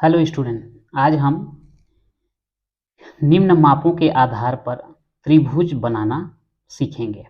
Hello student, आज हम निम्न मापों के आधार पर त्रिभुज बनाना सीखेंगे।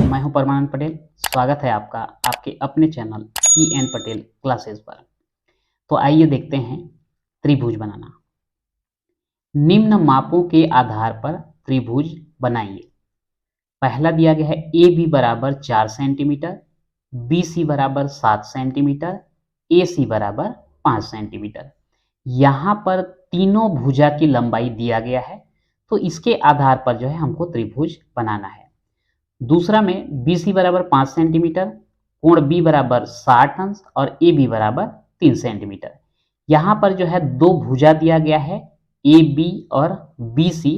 मैं हूं परमानंद पटेल। स्वागत है आपका आपके अपने चैनल PN पटेल क्लासेस पर। तो आइए देखते हैं त्रिभुज बनाना। निम्न मापों के आधार पर त्रिभुज बनाइए। पहला दिया गया है AB बराबर 4 सेंटीमीटर, BC बराबर 7 सेंटीमीटर, AC बराबर 5 सेंटीमीटर। यहाँ पर तीनों भुजा की लंबाई दिया गया है, तो इसके आधार पर जो है हमको त्रिभुज बनाना है। दूसरा में BC बराबर 5 सेंटीमीटर, कोण B बराबर 60 अंश और AB बराबर 3 सेंटीमीटर। यहाँ पर जो है दो भुजा दिया गया है AB और BC,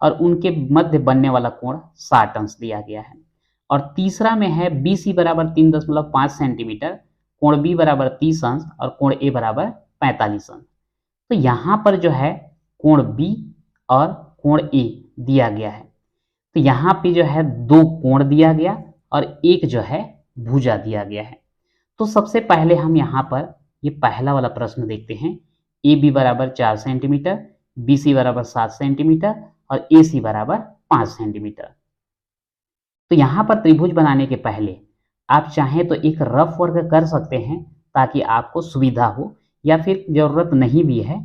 और उनके मध्य बनने वाला कोण 60 अंश दिया गया है। और तीसरा में है BC बराबर 3.5 सेंटीमीटर, कोण B बराबर 30 अंश और कोण A बराबर 45 अंश। तो यहाँ पर जो है कोण B और कोण A दिया गया है, तो यहाँ पे जो है दो कोण दिया गया और एक जो है भुजा दिया गया है। तो सबसे पहले हम यहाँ पर ये पहला वाला प्रश्न देखते हैं। AB बराबर 4 सेंटीमीटर, BC बराबर 7 सेंटीमीटर और AC बराबर 5 सेंटीमीटर। तो यहाँ पर त्रिभुज बनाने के पहले आप चाहें तो एक रफ वर्क कर सकते हैं ताकि आपको सुविधा हो, या फिर जरूरत नहीं भी है।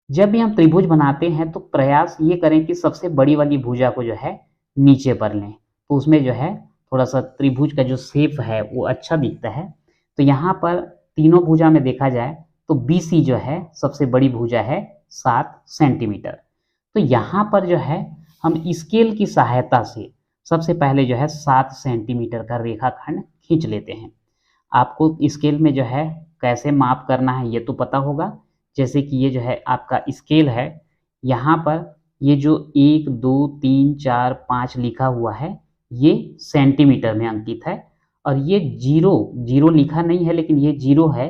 जब भी हम त्रिभुज बनाते हैं तो प्रयास ये करें कि सबसे बड़ी वाली भुजा को जो है नीचे पर लें, तो उसमें जो है थोड़ा सा त्रिभुज का जो शेप है वो अच्छा दिखता है। तो यहाँ पर तीनों भुजा में देखा जाए तो BC जो है सबसे बड़ी भुजा है 7 सेंटीमीटर। तो यहाँ पर जो है हम स्केल की सहायता से सबसे पहले जो है 7 सेंटीमीटर का रेखाखंड खींच लेते हैं। आपको स्केल में जो है कैसे माप करना है ये तो पता होगा। जैसे कि ये जो है आपका स्केल है, यहाँ पर ये जो 1 2 3 4 5 लिखा हुआ है ये सेंटीमीटर में अंकित है, और ये जीरो लिखा नहीं है लेकिन ये जीरो है।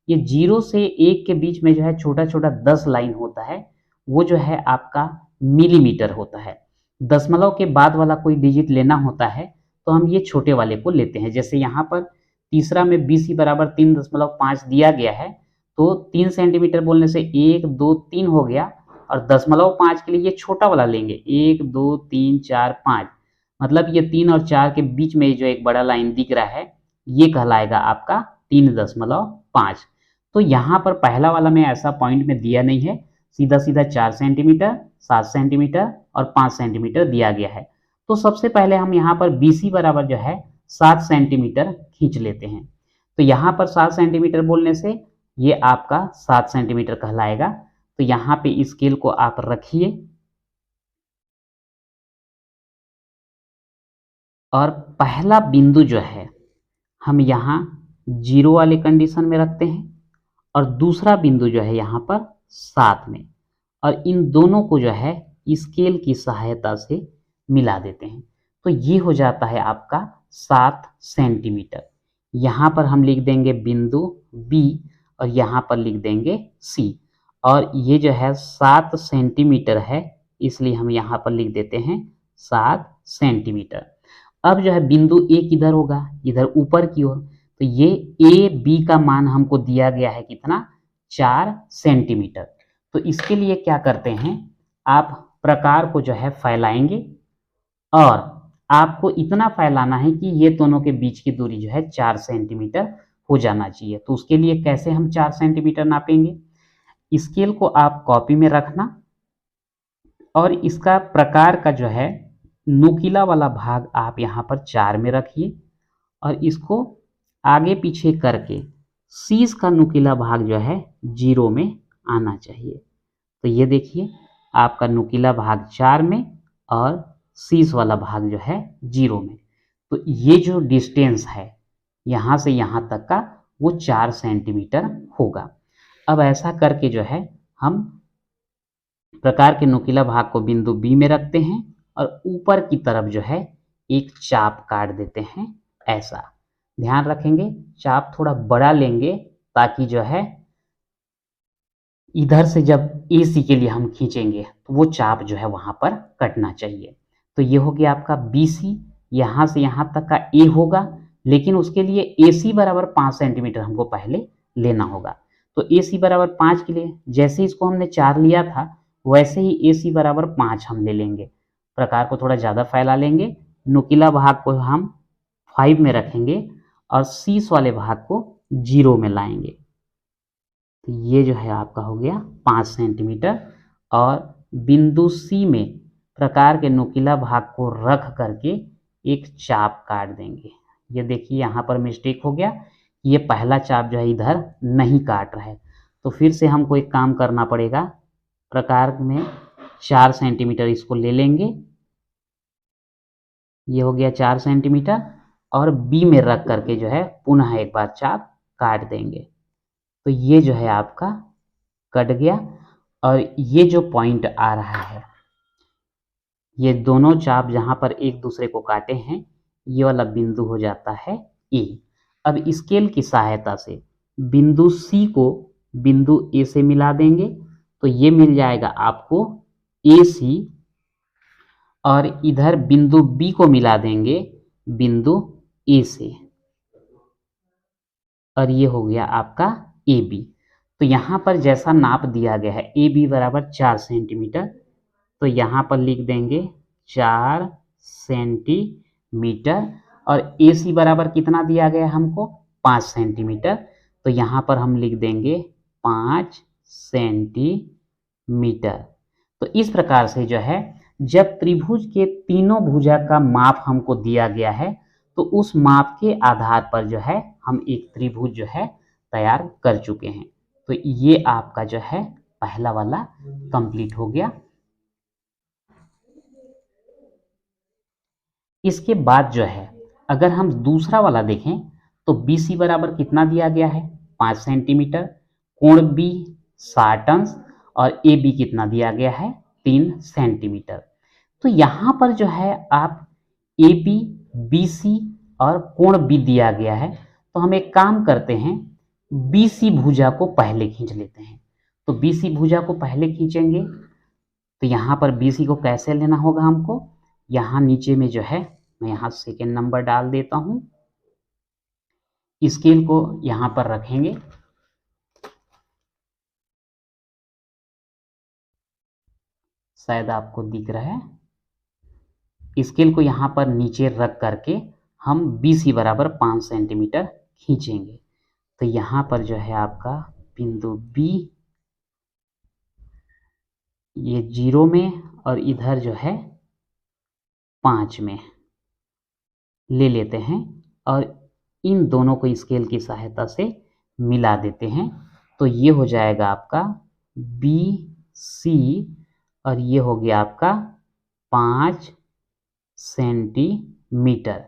ये 0 से 1 के बीच में जो है छोटा छोटा 10 लाइन होता है, वो जो है आपका मिलीमीटर होता है। दशमलव के बाद वाला कोई डिजिट लेना होता है तो हम ये छोटे वाले को लेते हैं। जैसे यहाँ पर तीसरा में BC बराबर 3.5 दिया गया है, तो 3 सेंटीमीटर बोलने से 1 2 3 हो गया, और 0.5 के लिए ये छोटा वाला लेंगे 1 2 3 4 5, मतलब ये 3 और 4 के बीच में जो एक बड़ा लाइन दिख रहा है ये कहलाएगा आपका 3.5। तो यहाँ पर पहला वाला में ऐसा पॉइंट में दिया नहीं है, सीधा सीधा 4 सेंटीमीटर 7 सेंटीमीटर और 5 सेंटीमीटर दिया गया है। तो सबसे पहले हम यहाँ पर BC बराबर जो है 7 सेंटीमीटर खींच लेते हैं। तो यहाँ पर 7 सेंटीमीटर बोलने से ये आपका 7 सेंटीमीटर कहलाएगा। तो यहाँ पे स्केल को आप रखिए और पहला बिंदु जो है हम यहाँ 0 वाले कंडीशन में रखते हैं, और दूसरा बिंदु जो है यहाँ पर 7 में, और इन दोनों को जो है स्केल की सहायता से मिला देते हैं। तो ये हो जाता है आपका 7 सेंटीमीटर। यहाँ पर हम लिख देंगे बिंदु B और यहाँ पर लिख देंगे C, और ये जो है 7 सेंटीमीटर है इसलिए हम यहाँ पर लिख देते हैं 7 सेंटीमीटर। अब जो है बिंदु A किधर होगा, इधर ऊपर की ओर। तो ये AB का मान हमको दिया गया है कितना, 4 सेंटीमीटर। तो इसके लिए क्या करते हैं, आप प्रकार को जो है फैलाएंगे, और आपको इतना फैलाना है कि ये दोनों के बीच की दूरी जो है 4 सेंटीमीटर हो जाना चाहिए। तो उसके लिए कैसे हम 4 सेंटीमीटर नापेंगे, स्केल को आप कॉपी में रखना और इसका प्रकार का जो है नुकीला वाला भाग आप यहाँ पर 4 में रखिए, और इसको आगे पीछे करके शीश का नुकीला भाग जो है 0 में आना चाहिए। तो ये देखिए आपका नुकीला भाग 4 में और शीश वाला भाग जो है 0 में। तो ये जो डिस्टेंस है यहाँ से यहाँ तक का वो 4 सेंटीमीटर होगा। अब ऐसा करके जो है हम प्रकार के नुकीला भाग को बिंदु B में रखते हैं और ऊपर की तरफ जो है एक चाप काट देते हैं। ऐसा ध्यान रखेंगे, चाप थोड़ा बड़ा लेंगे ताकि जो है इधर से जब AC के लिए हम खींचेंगे तो वो चाप जो है वहां पर कटना चाहिए। तो ये हो गया आपका BC, यहाँ से यहाँ तक का A होगा, लेकिन उसके लिए AC बराबर 5 सेंटीमीटर हमको पहले लेना होगा। तो ए सी बराबर 5 के लिए जैसे इसको हमने 4 लिया था वैसे ही ए सी बराबर 5 हम ले लेंगे। प्रकार को थोड़ा ज़्यादा फैला लेंगे, नुकीला भाग को हम 5 में रखेंगे और शीर्ष वाले भाग को 0 में लाएंगे। तो ये जो है आपका हो गया 5 सेंटीमीटर और बिंदु सी में प्रकार के नुकीला भाग को रख करके एक चाप काट देंगे। ये देखिए यहाँ पर मिस्टेक हो गया, ये पहला चाप जो है इधर नहीं काट रहा है, तो फिर से हमको एक काम करना पड़ेगा। प्रकार में 4 सेंटीमीटर इसको ले लेंगे, ये हो गया 4 सेंटीमीटर और बी में रख करके जो है पुनः एक बार चाप काट देंगे। तो ये जो है आपका कट गया और ये जो पॉइंट आ रहा है, ये दोनों चाप जहां पर एक दूसरे को काटे हैं, ये वाला बिंदु हो जाता है ए। अब स्केल की सहायता से बिंदु सी को बिंदु ए से मिला देंगे, तो ये मिल जाएगा आपको ए सी और इधर बिंदु बी को मिला देंगे बिंदु ए से और ये हो गया आपका ए बी। तो यहाँ पर जैसा नाप दिया गया है ए बी बराबर 4 सेंटीमीटर, तो यहाँ पर लिख देंगे 4 सेंटीमीटर और ए सी बराबर कितना दिया गया हमको 5 सेंटीमीटर, तो यहाँ पर हम लिख देंगे 5 सेंटीमीटर। तो इस प्रकार से जो है जब त्रिभुज के तीनों भुजा का माप हमको दिया गया है तो उस माप के आधार पर जो है हम एक त्रिभुज जो है तैयार कर चुके हैं। तो ये आपका जो है पहला वाला कंप्लीट हो गया। इसके बाद जो है अगर हम दूसरा वाला देखें तो बी सी बराबर कितना दिया गया है 5 सेंटीमीटर, कोण बी 60 अंश और ए बी कितना दिया गया है 3 सेंटीमीटर। तो यहाँ पर जो है आप ए बी बी सी और कोण बी दिया गया है, तो हम एक काम करते हैं बी सी भुजा को पहले खींच लेते हैं। तो बी सी भुजा को पहले खींचेंगे तो यहाँ पर बी सी को कैसे लेना होगा हमको, यहाँ नीचे में जो है मैं यहाँ सेकेंड नंबर डाल देता हूँ, स्केल को यहाँ पर रखेंगे, शायद आपको दिख रहा है, स्केल को यहाँ पर नीचे रख करके हम बी सी बराबर 5 सेंटीमीटर खींचेंगे। तो यहाँ पर जो है आपका बिंदु बी ये 0 में और इधर जो है 5 में ले लेते हैं और इन दोनों को स्केल की सहायता से मिला देते हैं। तो ये हो जाएगा आपका बी सी और ये हो गया आपका 5 सेंटीमीटर।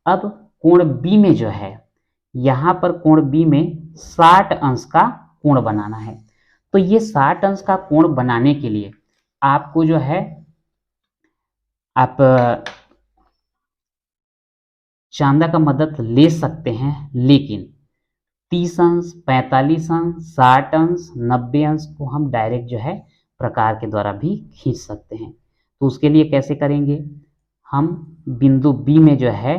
अब कोण बी में जो है यहाँ पर कोण बी में 60 अंश का कोण बनाना है। तो ये 60 अंश का कोण बनाने के लिए आपको जो है आप चांदा का मदद ले सकते हैं, लेकिन 30 अंश 45 अंश 60 अंश 90 अंश को हम डायरेक्ट जो है प्रकार के द्वारा भी खींच सकते हैं। तो उसके लिए कैसे करेंगे, हम बिंदु बी में जो है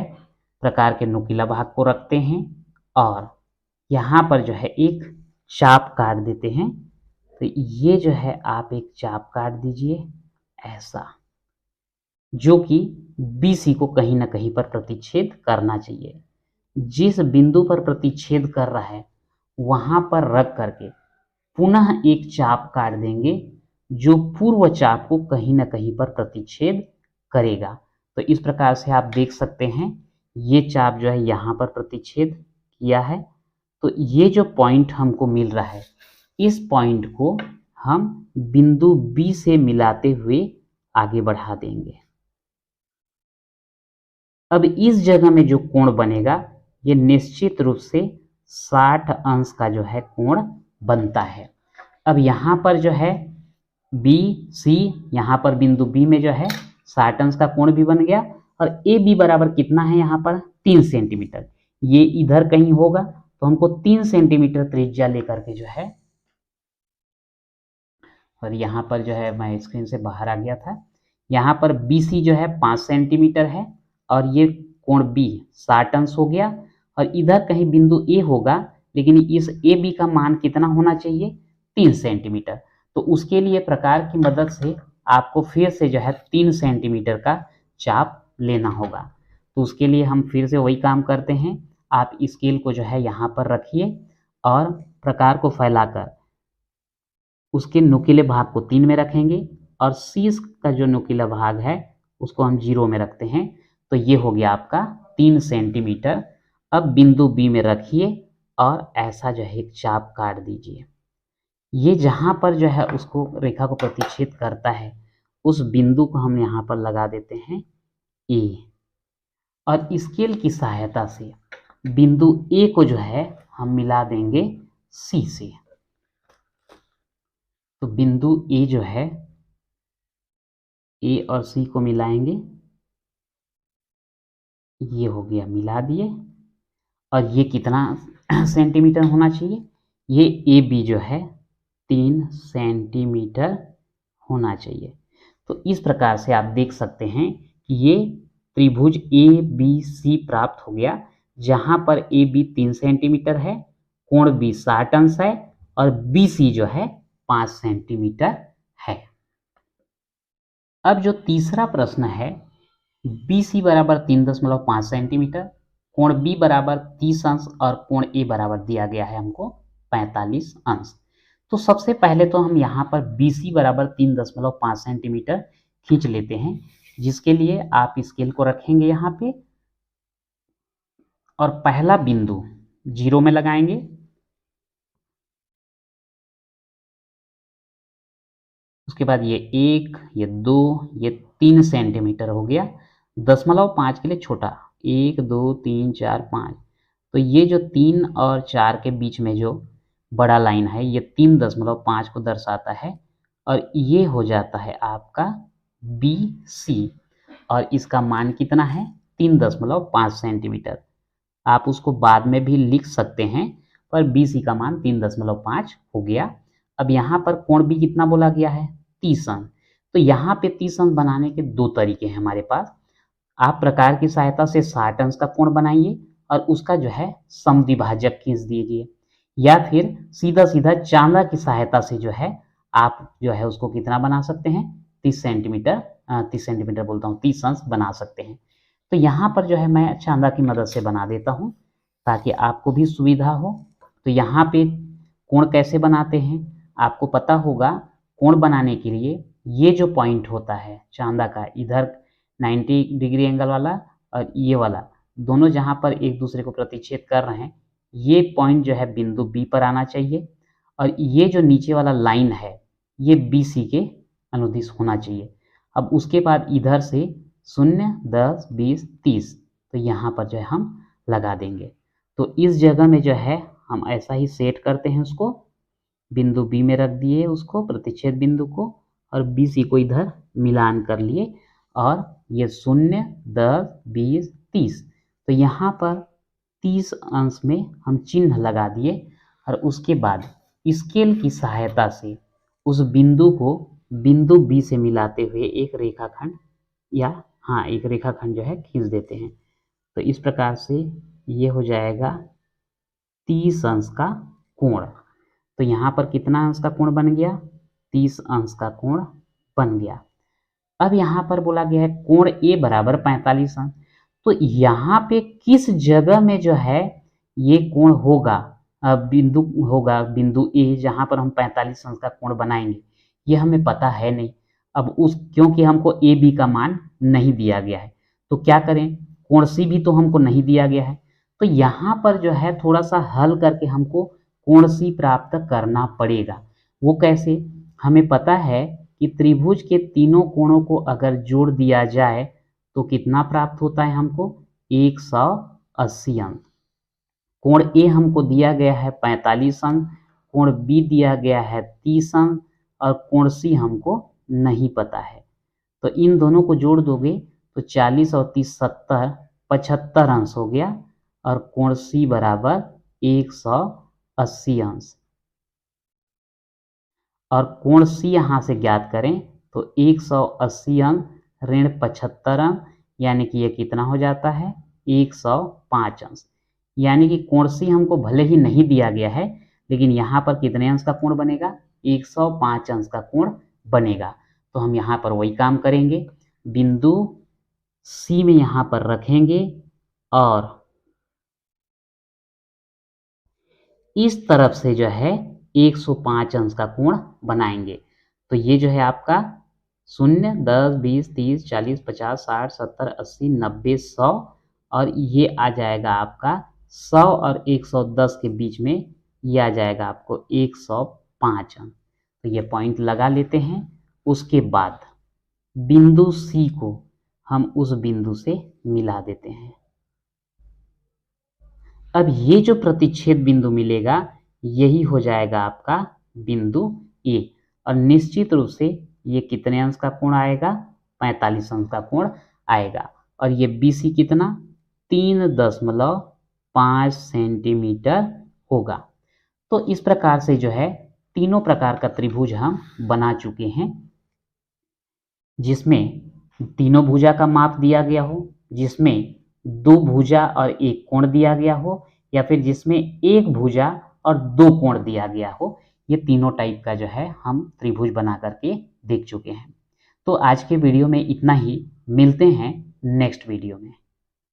प्रकार के नुकीला भाग को रखते हैं और यहाँ पर जो है एक चाप काट देते हैं। तो ये जो है आप एक चाप काट दीजिए ऐसा, जो कि BC को कहीं ना कहीं पर प्रतिच्छेद करना चाहिए। जिस बिंदु पर प्रतिच्छेद कर रहा है वहां पर रख करके पुनः एक चाप काट देंगे जो पूर्व चाप को कहीं ना कहीं पर प्रतिच्छेद करेगा। तो इस प्रकार से आप देख सकते हैं ये चाप जो है यहाँ पर प्रतिच्छेद किया है। तो ये जो पॉइंट हमको मिल रहा है इस पॉइंट को हम बिंदु B से मिलाते हुए आगे बढ़ा देंगे। अब इस जगह में जो कोण बनेगा ये निश्चित रूप से 60 अंश का जो है कोण बनता है। अब यहाँ पर जो है बी सी, यहाँ पर बिंदु B में जो है 60 अंश का कोण भी बन गया और ए बी बराबर कितना है यहाँ पर 3 सेंटीमीटर। ये इधर कहीं होगा तो हमको 3 सेंटीमीटर त्रिज्या लेकर के जो है, और यहाँ पर जो है मैं स्क्रीन से बाहर आ गया था, यहाँ पर बी सी जो है 5 सेंटीमीटर है और ये कोण बी 60 अंश हो गया और इधर कहीं बिंदु ए होगा लेकिन इस ए बी का मान कितना होना चाहिए, 3 सेंटीमीटर। तो उसके लिए प्रकार की मदद से आपको फिर से जो है 3 सेंटीमीटर का चाप लेना होगा। तो उसके लिए हम फिर से वही काम करते हैं। आप स्केल को जो है यहाँ पर रखिए और प्रकार को फैलाकर उसके नुकीले भाग को 3 में रखेंगे और शीर्ष का जो नुकीला भाग है उसको हम 0 में रखते हैं। तो ये हो गया आपका 3 सेंटीमीटर। अब बिंदु बी में रखिए और ऐसा जो है एक चाप काट दीजिए। ये जहाँ पर जो है उसको रेखा को प्रतिच्छेद करता है उस बिंदु को हम यहाँ पर लगा देते हैं ए, और स्केल की सहायता से बिंदु ए को जो है हम मिला देंगे सी से। तो बिंदु ए जो है ए और सी को मिलाएंगे, ये हो गया, मिला दिए। और ये कितना सेंटीमीटर होना चाहिए, ये ए बी जो है 3 सेंटीमीटर होना चाहिए। तो इस प्रकार से आप देख सकते हैं कि ये त्रिभुज ए बी सी प्राप्त हो गया, जहां पर ए बी 3 सेंटीमीटर है, कोण बी 60 अंश है और बी सी जो है 5 सेंटीमीटर है। अब जो तीसरा प्रश्न है, बी सी बराबर 3.5 सेंटीमीटर, कोण बी बराबर 30 अंश और कोण ए बराबर दिया गया है हमको 45 अंश। तो सबसे पहले तो हम यहाँ पर बी सी बराबर 3.5 सेंटीमीटर खींच लेते हैं, जिसके लिए आप स्केल को रखेंगे यहाँ पे और पहला बिंदु 0 में लगाएंगे। उसके बाद ये 1, ये 2, ये 3 सेंटीमीटर हो गया। 0.5 के लिए छोटा 1 2 3 4 5, तो ये जो 3 और 4 के बीच में जो बड़ा लाइन है ये 3.5 को दर्शाता है और ये हो जाता है आपका बी सी, और इसका मान कितना है 3.5 सेंटीमीटर। आप उसको बाद में भी लिख सकते हैं, पर बी सी का मान 3.5 हो गया। अब यहाँ पर कोण भी कितना बोला गया है, 30 अंश। तो यहाँ पे 30 अंश बनाने के 2 तरीके हैं हमारे पास। आप प्रकार की सहायता से 60 अंश का कोण बनाइए और उसका जो है समद्विभाजक खींच दीजिए, या फिर सीधा सीधा चांदा की सहायता से जो है आप जो है उसको कितना बना सकते हैं, 30 सेंटीमीटर 30 अंश बना सकते हैं। तो यहाँ पर जो है मैं चांदा की मदद से बना देता हूँ ताकि आपको भी सुविधा हो। तो यहाँ पे कोण कैसे बनाते हैं आपको पता होगा। कोण बनाने के लिए ये जो पॉइंट होता है चांदा का, इधर 90 डिग्री एंगल वाला और ये वाला, दोनों जहाँ पर एक दूसरे को प्रतिच्छेद कर रहे हैं, ये पॉइंट जो है बिंदु बी पर आना चाहिए और ये जो नीचे वाला लाइन है ये बी सी के अनुदिश होना चाहिए। अब उसके बाद इधर से 0 10 20 30, तो यहाँ पर जो है हम लगा देंगे। तो इस जगह में जो है हम ऐसा ही सेट करते हैं उसको, बिंदु बी में रख दिए उसको, प्रतिच्छेद बिंदु को, और बी सी को इधर मिलान कर लिए और ये 0 10 20 30, तो यहाँ पर 30 अंश में हम चिन्ह लगा दिए और उसके बाद स्केल की सहायता से उस बिंदु को बिंदु बी से मिलाते हुए एक रेखाखंड एक रेखाखंड जो है खींच देते हैं। तो इस प्रकार से ये हो जाएगा 30 अंश का कोण। तो यहाँ पर कितना अंश का कोण बन गया, 30 अंश का कोण बन गया। अब यहाँ पर बोला गया है कोण ए बराबर 45 अंश। तो यहाँ पे किस जगह में जो है ये कोण होगा, बिंदु होगा, बिंदु ए जहाँ पर हम 45 अंश का कोण बनाएंगे, ये हमें पता है नहीं। अब क्योंकि हमको ए बी का मान नहीं दिया गया है, तो क्या करें, कोण सी भी तो हमको नहीं दिया गया है। तो यहाँ पर जो है थोड़ा सा हल करके हमको कोण सी प्राप्त करना पड़ेगा। वो कैसे, हमें पता है कि त्रिभुज के तीनों कोणों को अगर जोड़ दिया जाए तो कितना प्राप्त होता है हमको, 180 अंश। कोण ए हमको दिया गया है 45 अंश, कोण बी दिया गया है 30 अंश और कोण सी हमको नहीं पता है। तो इन दोनों को जोड़ दोगे तो 40 और 30 70 75 अंश हो गया और कोण सी बराबर 180 अंश। और कोण सी यहाँ से ज्ञात करें तो 180 अंश ऋण 75 अंश, यानी कि ये कितना हो जाता है, 105 अंश। यानी कि कोण सी हमको भले ही नहीं दिया गया है, लेकिन यहाँ पर कितने अंश का कोण बनेगा, 105 अंश का कोण बनेगा। तो हम यहाँ पर वही काम करेंगे, बिंदु सी में यहाँ पर रखेंगे और इस तरफ से जो है 105 अंश का कोण बनाएंगे। तो ये जो है आपका 0, 10, 20, 30, 40, 50, 60, 70, 80, 90, 100 और ये आ जाएगा आपका 100 और 110 के बीच में, ये आ जाएगा आपको 105 अंश। तो ये पॉइंट लगा लेते हैं। उसके बाद बिंदु सी को हम उस बिंदु से मिला देते हैं। अब ये जो प्रतिच्छेद बिंदु मिलेगा यही हो जाएगा आपका बिंदु ए, और निश्चित रूप से ये कितने अंश का कोण आएगा, 45 अंश का कोण आएगा। और ये BC कितना, 3.5 सेंटीमीटर होगा। तो इस प्रकार से जो है तीनों प्रकार का त्रिभुज हम बना चुके हैं, जिसमें तीनों भुजा का माप दिया गया हो, जिसमें 2 भुजा और 1 कोण दिया गया हो, या फिर जिसमें 1 भुजा और 2 कोण दिया गया हो। ये तीनों टाइप का जो है हम त्रिभुज बना करके देख चुके हैं। तो आज के वीडियो में इतना ही, मिलते हैं नेक्स्ट वीडियो में।